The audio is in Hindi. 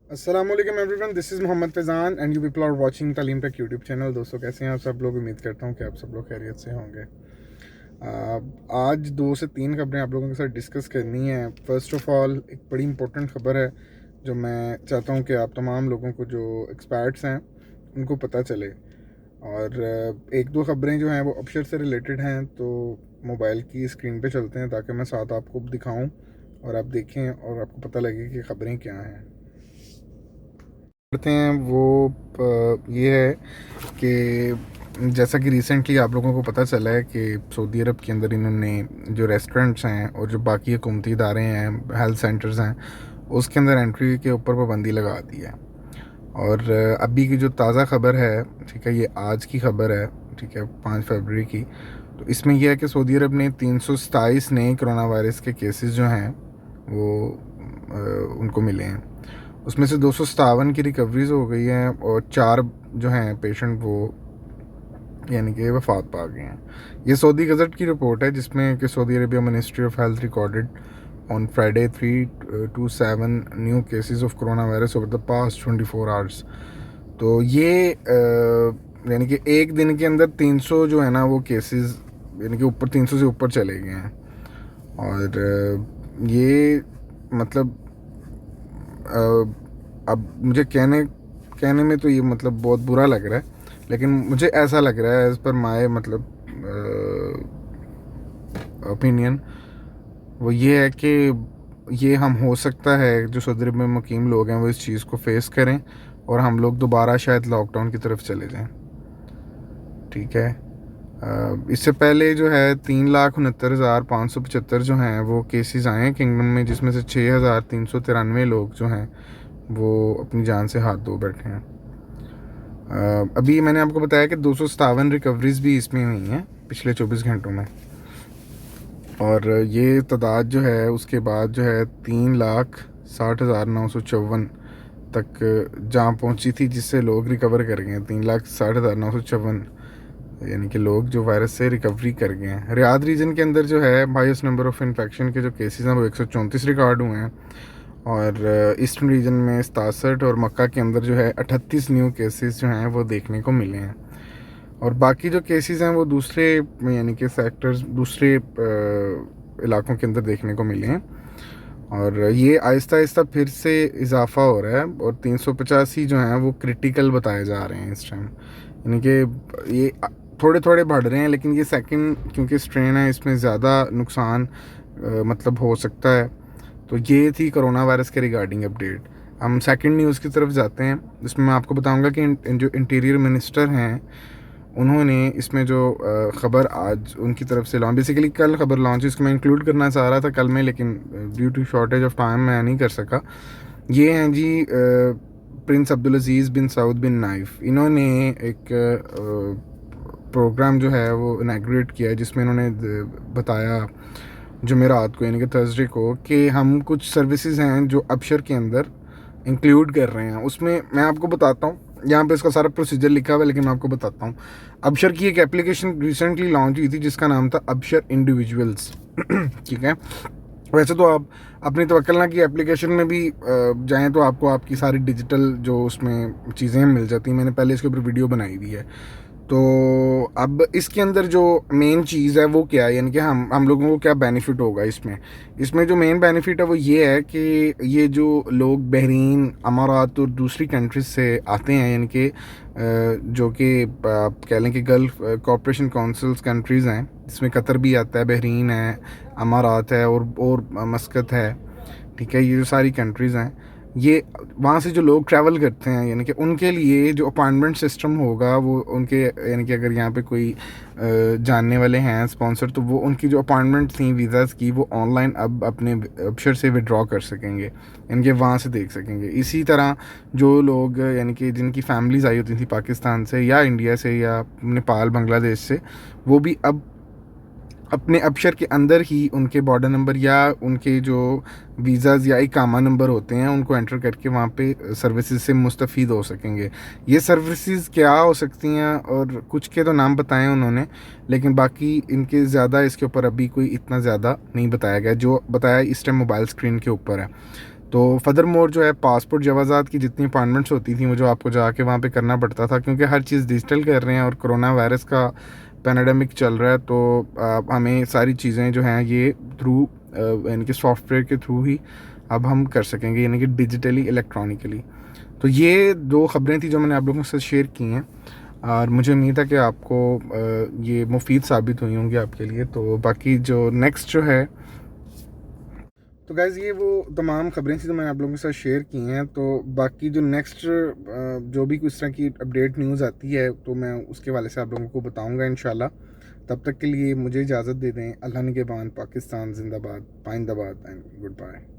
अस्सलाम वालेकुम everyone, this is Mohammad Faizan and you people are watching Taleem tech YouTube channel. दोस्तों कैसे हैं आप सब लोग? उम्मीद करता हूं कि आप सब लोग खैरियत से होंगे। आज 2 से 3 खबरें आप लोगों के साथ डिस्कस करनी है। फ़र्स्ट ऑफ़ ऑल एक बड़ी इंपॉर्टेंट ख़बर है जो मैं चाहता हूं कि आप तमाम लोगों को जो एक्सपर्ट्स हैं उनको पता चले। और एक दो ख़बरें जो हैं वो अबशर से रिलेटेड हैं, तो मोबाइल की स्क्रीन पे चलते हैं ताकि मैं साथ आपको दिखाऊं और आप देखें और आपको पता लगे कि ख़बरें क्या हैं। करते हैं वो ये है कि जैसा कि रिसेंटली आप लोगों को पता चला है कि सऊदी अरब के अंदर इन्होंने जो रेस्टोरेंट्स हैं और जो बाकी हुकूमती इदारे हैं, हेल्थ सेंटर्स हैं, उसके अंदर एंट्री के ऊपर पाबंदी लगा दी है। और अभी की जो ताज़ा ख़बर है, ठीक है, ये आज की ख़बर है, ठीक है, 5 फरवरी की। तो इसमें यह है कि सऊदी अरब ने 327 नए कोरोना वायरस के केसेस जो हैं वो उनको मिले हैं। उसमें से 257 की रिकवरीज हो गई हैं और 4 जो हैं पेशेंट वो यानी कि वफात पा गए हैं। ये सऊदी गज़ट की रिपोर्ट है जिसमें कि Saudi Arabia ministry of health recorded on Friday 327 new cases of corona virus over the past 24 hours. तो ये यानी कि एक दिन के अंदर 300 जो है ना वो केसेस यानी कि ऊपर 300 से ऊपर चले गए हैं। और ये मतलब अब मुझे कहने में तो ये मतलब बहुत बुरा लग रहा है, लेकिन मुझे ऐसा लग रहा है एज़ पर माय मतलब ओपिनियन वो ये है कि ये हम हो सकता है जो सऊदी अरब में मुकीम लोग हैं वो इस चीज़ को फेस करें और हम लोग दोबारा शायद लॉकडाउन की तरफ चले जाएं। ठीक है, इससे पहले जो है 3,69,575 जो हैं वो केसेस आए हैं किंगडम में, जिसमें से 6,393 लोग जो हैं वो अपनी जान से हाथ धो बैठे हैं। अभी मैंने आपको बताया कि 257 रिकवरीज भी इसमें हुई हैं पिछले 24 घंटों में। और ये तादाद जो है उसके बाद जो है 3,60,954 तक जहाँ पहुँची थी, जिससे लोग रिकवर कर गए हैं। 3,60,954 यानी कि लोग जो वायरस से रिकवरी कर गए हैं। रियाद रीजन के अंदर जो है हाईएस्ट नंबर ऑफ़ इन्फेक्शन के जो केसेस हैं वो 134 रिकॉर्ड हुए हैं। और ईस्टर्न रीजन में 67 और मक्का के अंदर जो है 38 न्यू केसेस जो हैं वो देखने को मिले हैं। और बाकी जो केसेस हैं वो दूसरे यानी कि सेक्टर्स दूसरे इलाकों के अंदर देखने को मिले हैं। और ये आहिस्ता आहिस्ता फिर से इजाफा हो रहा है और 385 जो हैं वो क्रिटिकल बताए जा रहे हैं इस टाइम। यानी कि ये थोड़े थोड़े बढ़ रहे हैं, लेकिन ये सेकंड क्योंकि स्ट्रेन है इसमें ज़्यादा नुकसान मतलब हो सकता है। तो ये थी कोरोना वायरस के रिगार्डिंग अपडेट। हम सेकंड न्यूज़ की तरफ जाते हैं, जिसमें मैं आपको बताऊंगा कि जो इंटीरियर मिनिस्टर हैं उन्होंने इसमें जो ख़बर आज उनकी तरफ से लॉन्च, बेसिकली कल ख़बर लॉन्च, इसको मैं इंक्लूड करना चाह रहा था कल में, लेकिन due to shortage of time मैं नहीं कर सका। ये हैं जी prince Abdul Aziz bin Saud bin Nayef. इन्होंने एक प्रोग्राम जो है वो इनैग्रेट किया है जिसमें इन्होंने बताया जुमेरात को यानी कि थर्सडे को कि हम कुछ सर्विसेज हैं जो अबशर के अंदर इंक्लूड कर रहे हैं। उसमें मैं आपको बताता हूँ, यहाँ पे इसका सारा प्रोसीजर लिखा हुआ है, लेकिन मैं आपको बताता हूँ। अबशर की एक एप्लीकेशन रिसेंटली लॉन्च हुई थी जिसका नाम था अबशर इंडिविजुअल्स। ठीक है, वैसे तो आप अपनी तवक्कल ना की एप्लीकेशन में भी जाएँ तो आपको आपकी सारी डिजिटल जो उसमें चीज़ें मिल जाती हैं। मैंने पहले इसके ऊपर वीडियो बनाई हुई है। तो अब इसके अंदर जो मेन चीज़ है वो क्या है, यानी कि हम लोगों को क्या बेनिफिट होगा इसमें। इसमें जो मेन बेनिफिट है वो ये है कि ये जो लोग बहरीन, अमारात और दूसरी कंट्रीज से आते हैं, यानी कि जो कि आप कह लें कि गल्फ़ कॉपरेशन काउंसिल्स कंट्रीज़ हैं, जिसमें कतर भी आता है, बहरीन है, अमारात है और मस्कत है। ठीक है, ये जो सारी कंट्रीज़ हैं, ये वहाँ से जो लोग ट्रैवल करते हैं यानी कि उनके लिए जो अपॉइंटमेंट सिस्टम होगा वो उनके यानी कि अगर यहाँ पे कोई जानने वाले हैं स्पॉन्सर, तो वो उनकी जो अपॉइंटमेंट थी वीज़ाज़ की वो ऑनलाइन अब अपने अबशर से विड्रॉ कर सकेंगे, यानी कि वहाँ से देख सकेंगे। इसी तरह जो लोग यानी कि जिनकी फैमिलीज़ आई होती थी पाकिस्तान से या इंडिया से या नेपाल, बांग्लादेश से, वो भी अब अपने अबशर के अंदर ही उनके बॉर्डर नंबर या उनके जो वीज़ाज़ या इकामा नंबर होते हैं उनको एंटर करके वहाँ पे सर्विसेज से मुस्तफ़ीद हो सकेंगे। ये सर्विसेज क्या हो सकती हैं और कुछ के तो नाम बताए उन्होंने, लेकिन बाकी इनके ज़्यादा इसके ऊपर अभी कोई इतना ज़्यादा नहीं बताया गया। जो बताया इस टाइम मोबाइल स्क्रीन के ऊपर है। तो फर्दर मोर जो है पासपोर्ट जवाज़ात की जितनी अपॉइंटमेंट्स होती थी वो जो आपको जाके वहाँ पे करना पड़ता था, क्योंकि हर चीज़ डिजिटल कर रहे हैं और कोरोना वायरस का पैंडेमिक चल रहा है, तो हमें सारी चीज़ें जो हैं ये थ्रू यानी कि सॉफ्टवेयर के थ्रू ही अब हम कर सकेंगे, यानी कि डिजिटली इलेक्ट्रॉनिकली। तो ये 2 ख़बरें थी जो मैंने आप लोगों के साथ शेयर की हैं और मुझे उम्मीद है कि आपको ये मुफ़ीद साबित हुई होंगी आपके लिए। तो बाकी जो नेक्स्ट जो है, तो गाइज़ ये वो तमाम ख़बरें थी जो मैंने आप लोगों के साथ शेयर की हैं। तो बाकी जो नेक्स्ट जो भी कुछ तरह की अपडेट न्यूज़ आती है तो मैं उसके हवाले से आप लोगों को बताऊँगा इंशाल्लाह। तब तक के लिए मुझे इजाज़त दे दें। अल्लाह निगहबान, पाकिस्तान ज़िंदाबाद, पाइंदाबाद एंड गुड बाय।